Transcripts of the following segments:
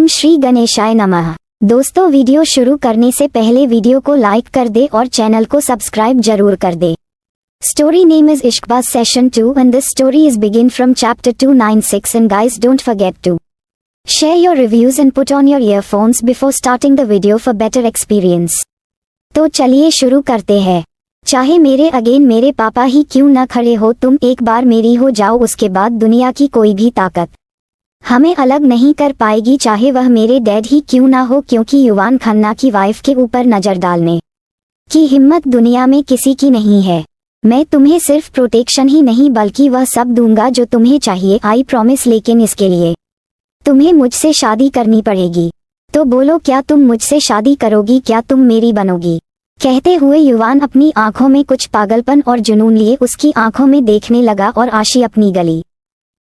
श्री गणेशाय नमः। दोस्तों, वीडियो शुरू करने से पहले वीडियो को लाइक कर दे और चैनल को सब्सक्राइब जरूर कर दे। Story name is Ishqbaz Session 2 and this story is begin from chapter 296 and guys don't forget to share your reviews and put on your earphones before starting the video for better experience। तो चलिए शुरू करते हैं। चाहे मेरे again मेरे पापा ही क्यों न खड़े हो, तुम एक बार मेरी हो जाओ, उसके बाद दुनिया की कोई भी ताकत हमें अलग नहीं कर पाएगी, चाहे वह मेरे डैड ही क्यों ना हो, क्योंकि युवान खन्ना की वाइफ के ऊपर नजर डालने की हिम्मत दुनिया में किसी की नहीं है। मैं तुम्हें सिर्फ प्रोटेक्शन ही नहीं बल्कि वह सब दूंगा जो तुम्हें चाहिए, आई प्रॉमिस, लेकिन इसके लिए तुम्हें मुझसे शादी करनी पड़ेगी। तो बोलो, क्या तुम मुझसे शादी करोगी? क्या तुम मेरी बनोगी? कहते हुए युवान अपनी आंखों में कुछ पागलपन और जुनून लिए उसकी आंखों में देखने लगा और आशी अपनी गली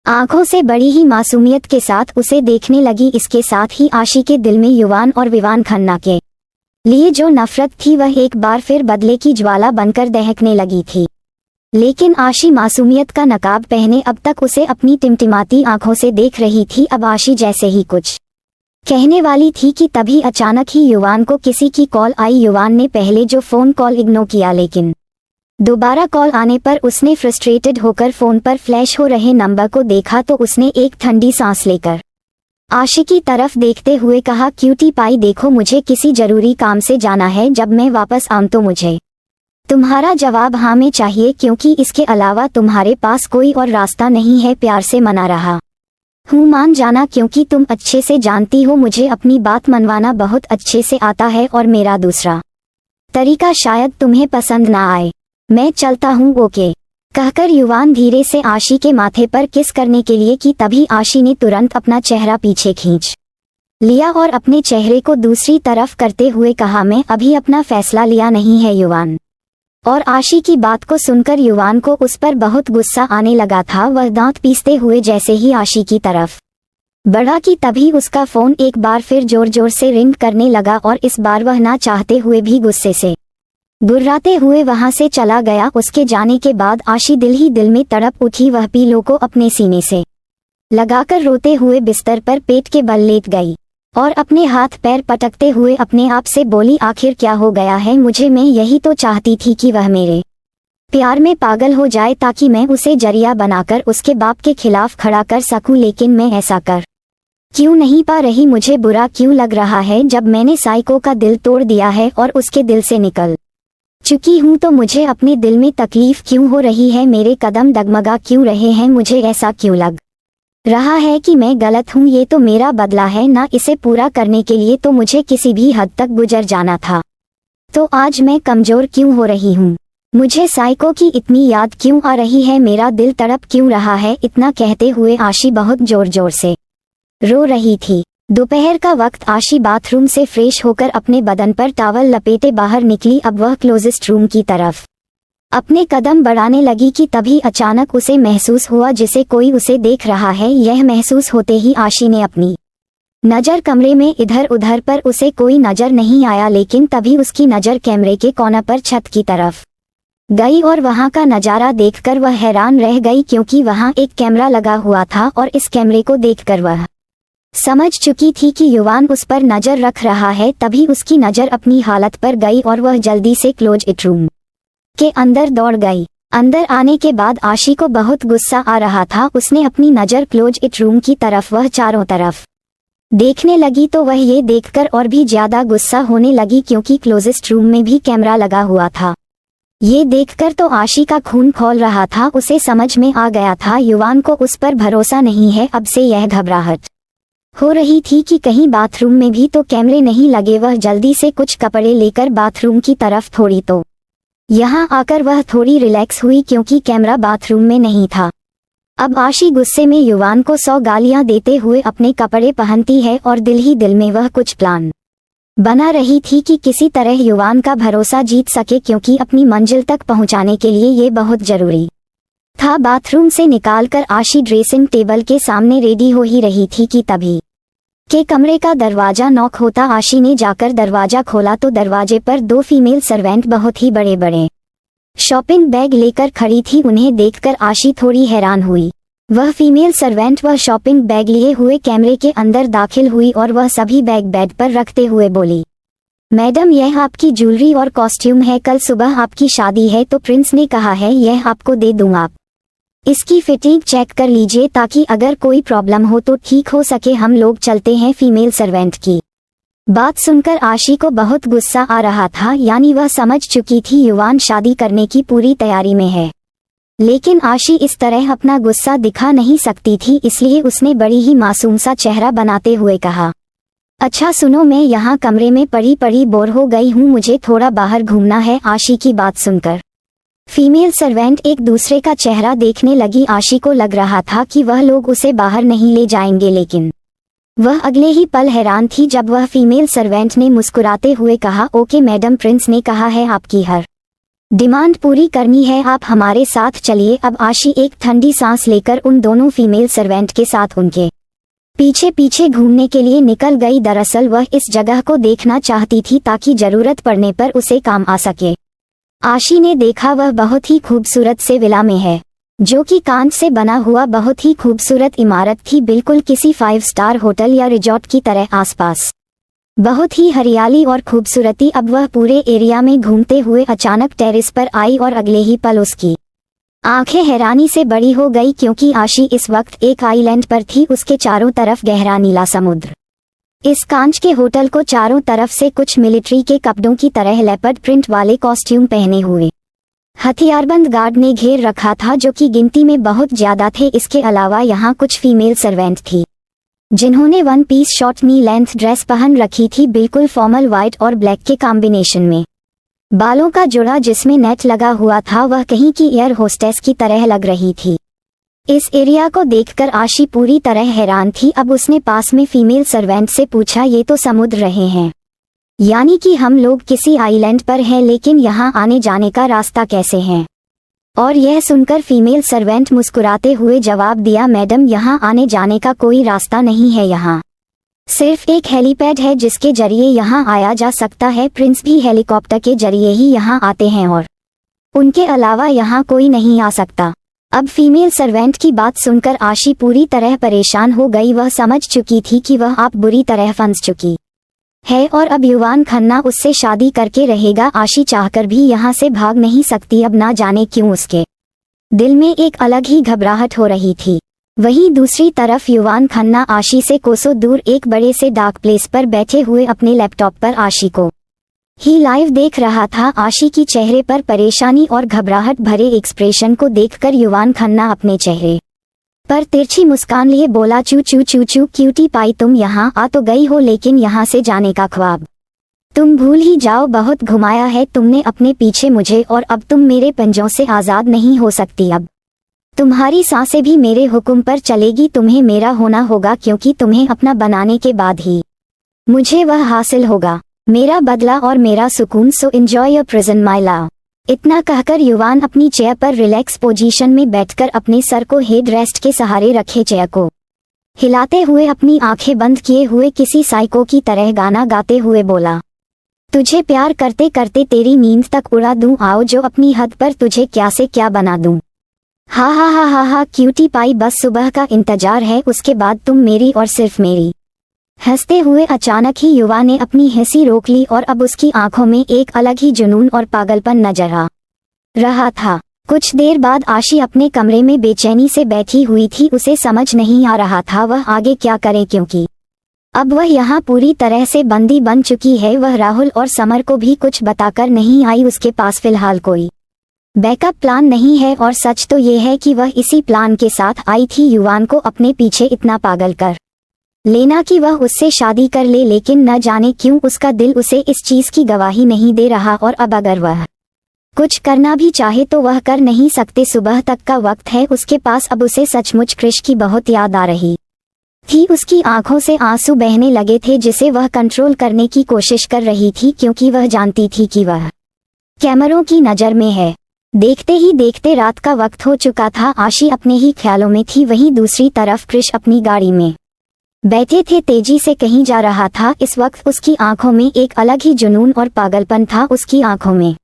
आंखों से बड़ी ही मासूमियत के साथ उसे देखने लगी। इसके साथ ही आशी के दिल में युवान और विवान खन्ना के लिए जो नफरत थी वह एक बार फिर बदले की ज्वाला बनकर दहकने लगी थी। लेकिन आशी मासूमियत का नकाब पहने अब तक उसे अपनी टिमटिमाती आंखों से देख रही थी। अब आशी जैसे ही कुछ कहने वाली थी कि तभी अचानक ही युवान को किसी की कॉल आई। युवान ने पहले जो फोन कॉल इग्नोर किया, लेकिन दोबारा कॉल आने पर उसने फ्रस्ट्रेटेड होकर फोन पर फ्लैश हो रहे नंबर को देखा तो उसने एक ठंडी सांस लेकर आशी की तरफ देखते हुए कहा, क्यूटी पाई, देखो मुझे किसी जरूरी काम से जाना है, जब मैं वापस आऊं तो मुझे तुम्हारा जवाब हाँ में चाहिए, क्योंकि इसके अलावा तुम्हारे पास कोई और रास्ता नहीं है। प्यार से मना रहा हूँ, मान जाना, क्योंकि तुम अच्छे से जानती हो मुझे अपनी बात मनवाना बहुत अच्छे से आता है और मेरा दूसरा तरीका शायद तुम्हें पसंद ना आए। मैं चलता हूँ, ओके, कहकर युवान धीरे से आशी के माथे पर किस करने के लिए कि तभी आशी ने तुरंत अपना चेहरा पीछे खींच लिया और अपने चेहरे को दूसरी तरफ करते हुए कहा, मैं अभी अपना फैसला लिया नहीं है युवान। और आशी की बात को सुनकर युवान को उस पर बहुत गुस्सा आने लगा था। वह दांत पीसते हुए जैसे ही आशी की तरफ बढ़ा कि तभी उसका फोन एक बार फिर जोर जोर से रिंग करने लगा और इस बार वह ना चाहते हुए भी गुस्से से गुर्राते हुए वहां से चला गया। उसके जाने के बाद आशी दिल ही दिल में तड़प उठी। वह पीलो को अपने सीने से लगाकर रोते हुए बिस्तर पर पेट के बल लेट गई और अपने हाथ पैर पटकते हुए अपने आप से बोली, आखिर क्या हो गया है मुझे? मैं यही तो चाहती थी कि वह मेरे प्यार में पागल हो जाए ताकि मैं उसे जरिया बनाकर उसके बाप के खिलाफ खड़ा कर सकूं, लेकिन मैं ऐसा कर क्यों नहीं पा रही? मुझे बुरा क्यों लग रहा है जब मैंने साइको का दिल तोड़ दिया है और उसके दिल से निकल चुकी हूँ तो मुझे अपने दिल में तकलीफ क्यों हो रही है? मेरे कदम डगमगा क्यों रहे हैं? मुझे ऐसा क्यों लग रहा है कि मैं गलत हूँ? ये तो मेरा बदला है ना, इसे पूरा करने के लिए तो मुझे किसी भी हद तक गुजर जाना था। तो आज मैं कमजोर क्यों हो रही हूँ? मुझे साइको की इतनी याद क्यों आ रही है? मेरा दिल तड़प क्यों रहा है? इतना कहते हुए आशी बहुत जोर जोर से रो रही थी। दोपहर का वक्त आशी बाथरूम से फ्रेश होकर अपने बदन पर टॉवल लपेटे बाहर निकली। अब वह क्लोजेस्ट रूम की तरफ अपने कदम बढ़ाने लगी कि तभी अचानक उसे महसूस हुआ जिसे कोई उसे देख रहा है। यह महसूस होते ही आशी ने अपनी नज़र कमरे में इधर उधर पर उसे कोई नजर नहीं आया, लेकिन तभी उसकी नज़र कैमरे के कोने पर छत की तरफ गई और वहां का नज़ारा देखकर वह हैरान रह गई, क्योंकि वहां एक कैमरा लगा हुआ था और इस कैमरे को देखकर वह समझ चुकी थी कि युवान उस पर नजर रख रहा है। तभी उसकी नजर अपनी हालत पर गई और वह जल्दी से क्लोज इट रूम के अंदर दौड़ गई। अंदर आने के बाद आशी को बहुत गुस्सा आ रहा था। उसने अपनी नजर क्लोज इट रूम की तरफ वह चारों तरफ देखने लगी तो वह ये देखकर और भी ज्यादा गुस्सा होने लगी, क्योंकि क्लोजेस्ट रूम में भी कैमरा लगा हुआ था। ये देखकर तो आशी का खून खौल रहा था। उसे समझ में आ गया था युवान को उस पर भरोसा नहीं है। अब से यह घबराहट हो रही थी कि कहीं बाथरूम में भी तो कैमरे नहीं लगे। वह जल्दी से कुछ कपड़े लेकर बाथरूम की तरफ थोड़ी तो यहाँ आकर वह थोड़ी रिलैक्स हुई, क्योंकि कैमरा बाथरूम में नहीं था। अब आशी गुस्से में युवान को 100 गालियां देते हुए अपने कपड़े पहनती है और दिल ही दिल में वह कुछ प्लान बना रही थी कि किसी तरह युवान का भरोसा जीत सके, क्योंकि अपनी मंजिल तक पहुंचाने के लिए ये बहुत जरूरी था। बाथरूम से निकालकर आशी ड्रेसिंग टेबल के सामने रेडी हो ही रही थी कि तभी के कमरे का दरवाजा नॉक होता। आशी ने जाकर दरवाजा खोला तो दरवाजे पर 2 फीमेल सर्वेंट बहुत ही बड़े बड़े शॉपिंग बैग लेकर खड़ी थी। उन्हें देखकर आशी थोड़ी हैरान हुई। वह फीमेल सर्वेंट वह शॉपिंग बैग लिए हुए कैमरे के अंदर दाखिल हुई और वह सभी बैग बेड पर रखते हुए बोली, मैडम यह आपकी ज्वेलरी और कॉस्ट्यूम है, कल सुबह आपकी शादी है तो प्रिंस ने कहा है यह आपको दे दूं, आप इसकी फिटिंग चेक कर लीजिए ताकि अगर कोई प्रॉब्लम हो तो ठीक हो सके, हम लोग चलते हैं। फीमेल सर्वेंट की बात सुनकर आशी को बहुत गुस्सा आ रहा था, यानी वह समझ चुकी थी युवान शादी करने की पूरी तैयारी में है, लेकिन आशी इस तरह अपना गुस्सा दिखा नहीं सकती थी, इसलिए उसने बड़ी ही मासूम सा चेहरा बनाते हुए कहा, अच्छा सुनो, मैं यहाँ कमरे में पड़ी पड़ी बोर हो गई हूँ, मुझे थोड़ा बाहर घूमना है। आशी की बात सुनकर फीमेल सर्वेंट एक दूसरे का चेहरा देखने लगी। आशी को लग रहा था कि वह लोग उसे बाहर नहीं ले जाएंगे, लेकिन वह अगले ही पल हैरान थी जब वह फीमेल सर्वेंट ने मुस्कुराते हुए कहा, ओके मैडम, प्रिंस ने कहा है आपकी हर डिमांड पूरी करनी है, आप हमारे साथ चलिए। अब आशी एक ठंडी सांस लेकर उन दोनों फीमेल सर्वेंट के साथ उनके पीछे पीछे घूमने के लिए निकल गई। दरअसल वह इस जगह को देखना चाहती थी ताकि जरूरत पड़ने पर उसे काम आ सके। आशी ने देखा वह बहुत ही खूबसूरत से विला में है, जो कि कांच से बना हुआ बहुत ही खूबसूरत इमारत थी, बिल्कुल किसी 5 स्टार होटल या रिजॉर्ट की तरह। आसपास बहुत ही हरियाली और खूबसूरती। अब वह पूरे एरिया में घूमते हुए अचानक टेरेस पर आई और अगले ही पल उसकी आंखें हैरानी से बड़ी हो गई, क्योंकि आशी इस वक्त एक आइलैंड पर थी, उसके चारों तरफ गहरा नीला समुद्र। इस कांच के होटल को चारों तरफ से कुछ मिलिट्री के कपड़ों की तरह लेपर्ड प्रिंट वाले कॉस्ट्यूम पहने हुए हथियारबंद गार्ड ने घेर रखा था, जो कि गिनती में बहुत ज्यादा थे। इसके अलावा यहाँ कुछ फीमेल सर्वेंट थी जिन्होंने 1 piece short knee length dress पहन रखी थी, बिल्कुल फॉर्मल व्हाइट और ब्लैक के कॉम्बिनेशन में। बालों का जोड़ा जिसमें नेट लगा हुआ था वह कहीं की एयर होस्टेस की तरह लग रही थी। इस एरिया को देखकर आशी पूरी तरह हैरान थी। अब उसने पास में फीमेल सर्वेंट से पूछा, ये तो समुद्र रहे हैं, यानी कि हम लोग किसी आइलैंड पर हैं, लेकिन यहाँ आने जाने का रास्ता कैसे है? और यह सुनकर फीमेल सर्वेंट मुस्कुराते हुए जवाब दिया, मैडम यहाँ आने जाने का कोई रास्ता नहीं है, यहाँ सिर्फ एक हेलीपैड है जिसके जरिए यहाँ आया जा सकता है। प्रिंस भी हेलीकॉप्टर के जरिए ही यहाँ आते हैं और उनके अलावा यहाँ कोई नहीं आ सकता। अब फीमेल सर्वेंट की बात सुनकर आशी पूरी तरह परेशान हो गई। वह समझ चुकी थी कि वह आप बुरी तरह फंस चुकी है और अब युवान खन्ना उससे शादी करके रहेगा। आशी चाहकर भी यहाँ से भाग नहीं सकती। अब ना जाने क्यों उसके दिल में एक अलग ही घबराहट हो रही थी। वहीं दूसरी तरफ युवान खन्ना आशी से कोसों दूर एक बड़े से डार्क प्लेस पर बैठे हुए अपने लैपटॉप पर आशी को ही लाइव देख रहा था। आशी की चेहरे पर परेशानी और घबराहट भरे एक्सप्रेशन को देखकर युवान खन्ना अपने चेहरे पर तिरछी मुस्कान लिए बोला, चू चू चू चू क्यूटी पाई, तुम यहाँ आ तो गई हो, लेकिन यहाँ से जाने का ख्वाब तुम भूल ही जाओ। बहुत घुमाया है तुमने अपने पीछे मुझे और अब तुम मेरे पंजों से आज़ाद नहीं हो सकती। अब तुम्हारी सांसें भी मेरे हुक्म पर चलेगी। तुम्हें मेरा होना होगा, क्योंकि तुम्हें अपना बनाने के बाद ही मुझे वह हासिल होगा, मेरा बदला और मेरा सुकून। So enjoy your present my love. इतना कहकर युवान अपनी चेयर पर रिलैक्स पोजीशन में बैठकर अपने सर को हेड रेस्ट के सहारे रखे चेयर को हिलाते हुए अपनी आंखें बंद किए हुए किसी साइको की तरह गाना गाते हुए बोला, तुझे प्यार करते करते तेरी नींद तक उड़ा दूं, आओ जो अपनी हद पर तुझे क्या से क्या बना दूं। हा हा हा हा हा क्यूटी पाई, बस सुबह का इंतजार है, उसके बाद तुम मेरी और सिर्फ मेरी। हंसते हुए अचानक ही युवा ने अपनी हंसी रोक ली और अब उसकी आंखों में एक अलग ही जुनून और पागलपन नजर आ रहा था। कुछ देर बाद आशी अपने कमरे में बेचैनी से बैठी हुई थी। उसे समझ नहीं आ रहा था वह आगे क्या करे, क्योंकि अब वह यहाँ पूरी तरह से बंदी बन चुकी है। वह राहुल और समर को भी कुछ बताकर नहीं आई। उसके पास फिलहाल कोई बैकअप प्लान नहीं है और सच तो ये है कि वह इसी प्लान के साथ आई थी युवान को अपने पीछे इतना पागल कर लेना कि वह उससे शादी कर ले, लेकिन न जाने क्यों उसका दिल उसे इस चीज की गवाही नहीं दे रहा और अब अगर वह कुछ करना भी चाहे तो वह कर नहीं सकते। सुबह तक का वक्त है उसके पास। अब उसे सचमुच क्रिश की बहुत याद आ रही थी। उसकी आंखों से आंसू बहने लगे थे जिसे वह कंट्रोल करने की कोशिश कर रही थी, क्योंकि वह जानती थी कि वह कैमरों की नज़र में है। देखते ही देखते रात का वक्त हो चुका था। आशी अपने ही ख्यालों में थी। वहीं दूसरी तरफ क्रिश अपनी गाड़ी में बैठे थे, तेजी से कहीं जा रहा था। इस वक्त उसकी आंखों में एक अलग ही जुनून और पागलपन था। उसकी आंखों में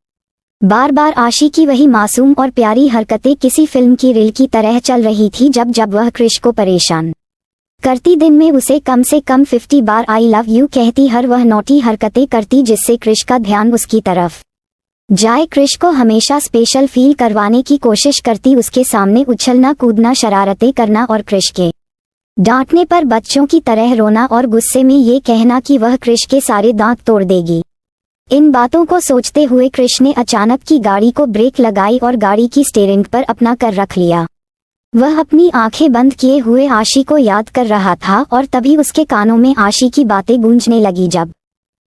बार बार आशी की वही मासूम और प्यारी हरकतें किसी फिल्म की रील की तरह चल रही थी। जब जब वह क्रिश को परेशान करती, दिन में उसे कम से कम 50 बार आई लव यू कहती, हर वह नौटी हरकतें करती जिससे क्रिश का ध्यान उसकी तरफ जाए। क्रिश को हमेशा स्पेशल फील करवाने की कोशिश करती, उसके सामने उछलना कूदना, शरारतें करना और क्रिश के डांटने पर बच्चों की तरह रोना और गुस्से में ये कहना कि वह क्रिश के सारे दांत तोड़ देगी। इन बातों को सोचते हुए क्रिश ने अचानक की गाड़ी को ब्रेक लगाई और गाड़ी की स्टीयरिंग पर अपना कर रख लिया। वह अपनी आंखें बंद किए हुए आशी को याद कर रहा था और तभी उसके कानों में आशी की बातें गूंजने लगी। जब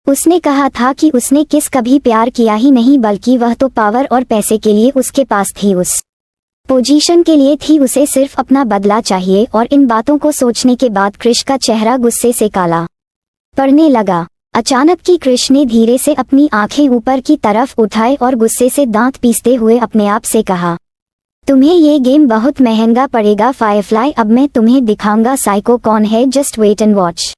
उसने कहा था कि उसने किस कभी प्यार किया ही नहीं, बल्कि वह तो पावर और पैसे के लिए उसके पास थी, उस पोजीशन के लिए थी, उसे सिर्फ अपना बदला चाहिए। और इन बातों को सोचने के बाद क्रिश का चेहरा गुस्से से काला पड़ने लगा। अचानक की क्रिश ने धीरे से अपनी आंखें ऊपर की तरफ उठाए और गुस्से से दांत पीसते हुए अपने आप से कहा, तुम्हें ये गेम बहुत महंगा पड़ेगा फायरफ्लाई, अब मैं तुम्हें दिखाऊंगा साइको कौन है, just wait and watch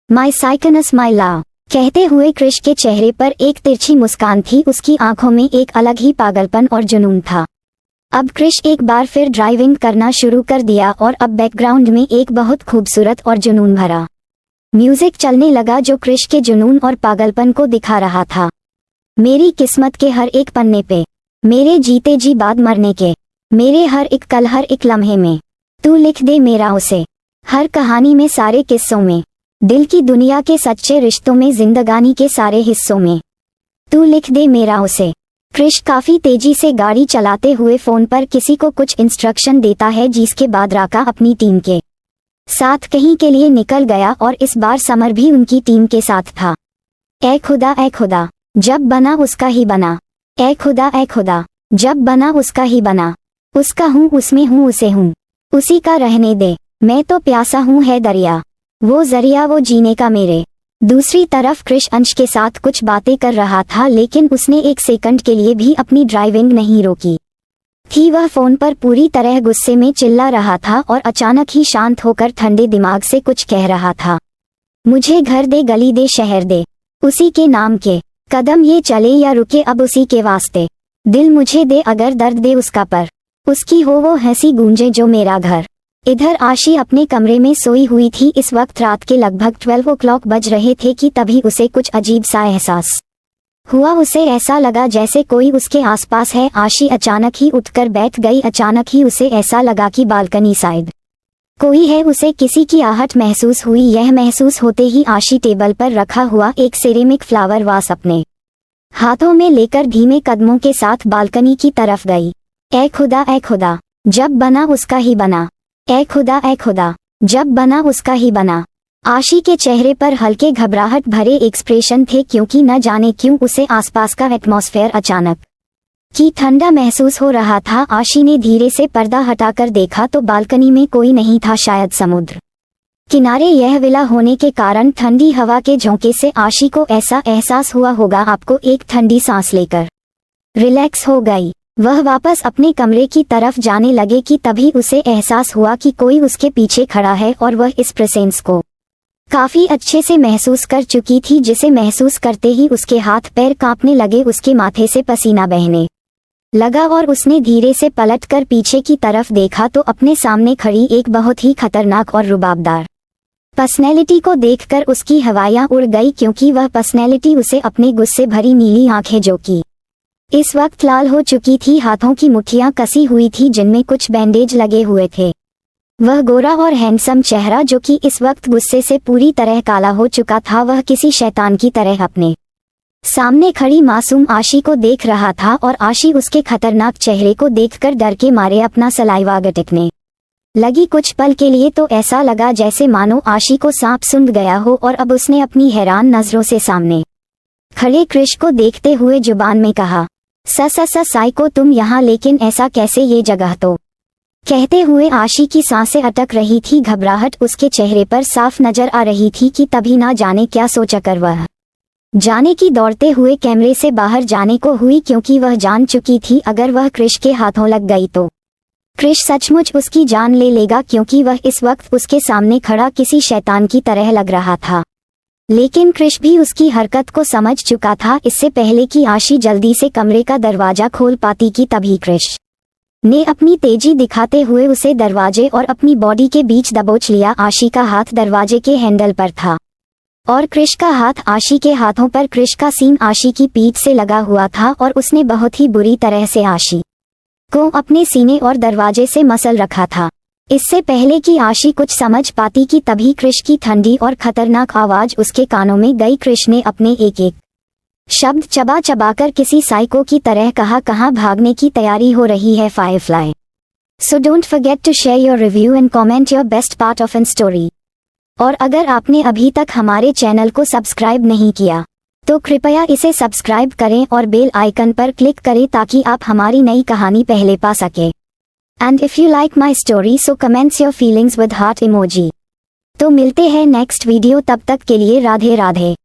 my psychoness my love. कहते हुए क्रिश के चेहरे पर एक तिरछी मुस्कान थी, उसकी आंखों में एक अलग ही पागलपन और जुनून था। अब क्रिश एक बार फिर ड्राइविंग करना शुरू कर दिया और अब बैकग्राउंड में एक बहुत खूबसूरत और जुनून भरा म्यूजिक चलने लगा जो क्रिश के जुनून और पागलपन को दिखा रहा था। मेरी किस्मत के हर एक पन्ने पे, मेरे जीते जी बाद मरने के, मेरे हर एक कल हर एक लम्हे में तू लिख दे मेरा उसे, हर कहानी में सारे किस्सों में, दिल की दुनिया के सच्चे रिश्तों में, जिंदगानी के सारे हिस्सों में तू लिख दे मेरा उसे। क्रिश काफी तेजी से गाड़ी चलाते हुए फोन पर किसी को कुछ इंस्ट्रक्शन देता है, जिसके बाद राका अपनी टीम के साथ कहीं के लिए निकल गया और इस बार समर भी उनकी टीम के साथ था। ए खुदा जब बना उसका ही बना, ए खुदा जब बना उसका ही बना, उसका हूँ उसमें हूँ उसे हूँ, उसी का रहने दे, मैं तो प्यासा हूँ है दरिया, वो जरिया वो जीने का मेरे। दूसरी तरफ क्रिश अंश के साथ कुछ बातें कर रहा था, लेकिन उसने एक सेकंड के लिए भी अपनी ड्राइविंग नहीं रोकी थी। वह फोन पर पूरी तरह गुस्से में चिल्ला रहा था और अचानक ही शांत होकर ठंडे दिमाग से कुछ कह रहा था, मुझे घर दे, गली दे, शहर दे, उसी के नाम के कदम ये चले या रुके अब उसी के वास्ते, दिल मुझे दे अगर दर्द दे उसका, पर उसकी हो वो हंसी गूंजे जो मेरा घर। इधर आशी अपने कमरे में सोई हुई थी। इस वक्त रात के लगभग 12 o'clock बज रहे थे कि तभी उसे कुछ अजीब सा एहसास हुआ। उसे ऐसा लगा जैसे कोई उसके आसपास है। आशी अचानक ही उठकर बैठ गई। अचानक ही उसे ऐसा लगा कि बालकनी साइड कोई है। उसे किसी की आहट महसूस हुई। यह महसूस होते ही आशी टेबल पर रखा हुआ एक सिरेमिक फ्लावर वास अपने हाथों में लेकर धीमे कदमों के साथ बालकनी की तरफ गई। ए खुदा जब बना उसका ही बना, ए खुदा जब बना उसका ही बना। आशी के चेहरे पर हल्के घबराहट भरे एक्सप्रेशन थे, क्योंकि न जाने क्यों उसे आसपास का एटमॉस्फेयर अचानक कि ठंडा महसूस हो रहा था। आशी ने धीरे से पर्दा हटाकर देखा तो बालकनी में कोई नहीं था, शायद समुद्र किनारे यह विला होने के कारण ठंडी हवा के झोंके से आशी को ऐसा एहसास हुआ होगा। आपको एक ठंडी सांस लेकर रिलैक्स हो गई। वह वापस अपने कमरे की तरफ जाने लगे कि तभी उसे एहसास हुआ कि कोई उसके पीछे खड़ा है और वह इस प्रेजेंस को काफी अच्छे से महसूस कर चुकी थी, जिसे महसूस करते ही उसके हाथ पैर कांपने लगे, उसके माथे से पसीना बहने लगा और उसने धीरे से पलटकर पीछे की तरफ देखा तो अपने सामने खड़ी एक बहुत ही खतरनाक और रुबाबदार पर्सनैलिटी को देखकर उसकी हवाइयां उड़ गई, क्योंकि वह पर्सनैलिटी उसे अपने गुस्से भरी नीली आंखें जो कि इस वक्त लाल हो चुकी थी, हाथों की मुट्ठियां कसी हुई थी जिनमें कुछ बैंडेज लगे हुए थे। वह गोरा और हैंडसम चेहरा जो कि इस वक्त गुस्से से पूरी तरह काला हो चुका था, वह किसी शैतान की तरह अपने सामने खड़ी मासूम आशी को देख रहा था और आशी उसके खतरनाक चेहरे को देखकर डर के मारे अपना सलाइवा गटकने लगी। कुछ पल के लिए तो ऐसा लगा जैसे मानो आशी को सांप सूंघ गया हो और अब उसने अपनी हैरान नजरों से सामने खड़े क्रिश को देखते हुए जुबान में कहा, साइको तुम यहाँ, लेकिन ऐसा कैसे, ये जगह तो। कहते हुए आशी की सांसें अटक रही थी, घबराहट उसके चेहरे पर साफ नजर आ रही थी कि तभी ना जाने क्या सोचकर वह जाने की दौड़ते हुए कैमरे से बाहर जाने को हुई, क्योंकि वह जान चुकी थी अगर वह क्रिश के हाथों लग गई तो क्रिश सचमुच उसकी जान ले लेगा, क्योंकि वह इस वक्त उसके सामने खड़ा किसी शैतान की तरह लग रहा था। लेकिन क्रिश भी उसकी हरकत को समझ चुका था। इससे पहले कि आशी जल्दी से कमरे का दरवाजा खोल पाती कि तभी क्रिश ने अपनी तेजी दिखाते हुए उसे दरवाजे और अपनी बॉडी के बीच दबोच लिया। आशी का हाथ दरवाजे के हैंडल पर था और क्रिश का हाथ आशी के हाथों पर। क्रिश का सीन आशी की पीठ से लगा हुआ था और उसने बहुत ही बुरी तरह से आशी को अपने सीने और दरवाजे से मसल रखा था। इससे पहले कि आशी कुछ समझ पाती कि तभी क्रिश की ठंडी और खतरनाक आवाज उसके कानों में गई। क्रिश ने अपने एक एक शब्द चबा चबाकर किसी साइको की तरह कहा, कहाँ भागने की तैयारी हो रही है firefly. So don't forget to share your review and comment your best part of an story. और अगर आपने अभी तक हमारे चैनल को सब्सक्राइब नहीं किया तो कृपया इसे सब्सक्राइब करें और बेल आइकन पर क्लिक करें ताकि आप हमारी नई कहानी पहले पा सके। And if you like my story so comments your feelings with heart emoji. तो मिलते हैं नेक्स्ट वीडियो, तब तक के लिए राधे राधे।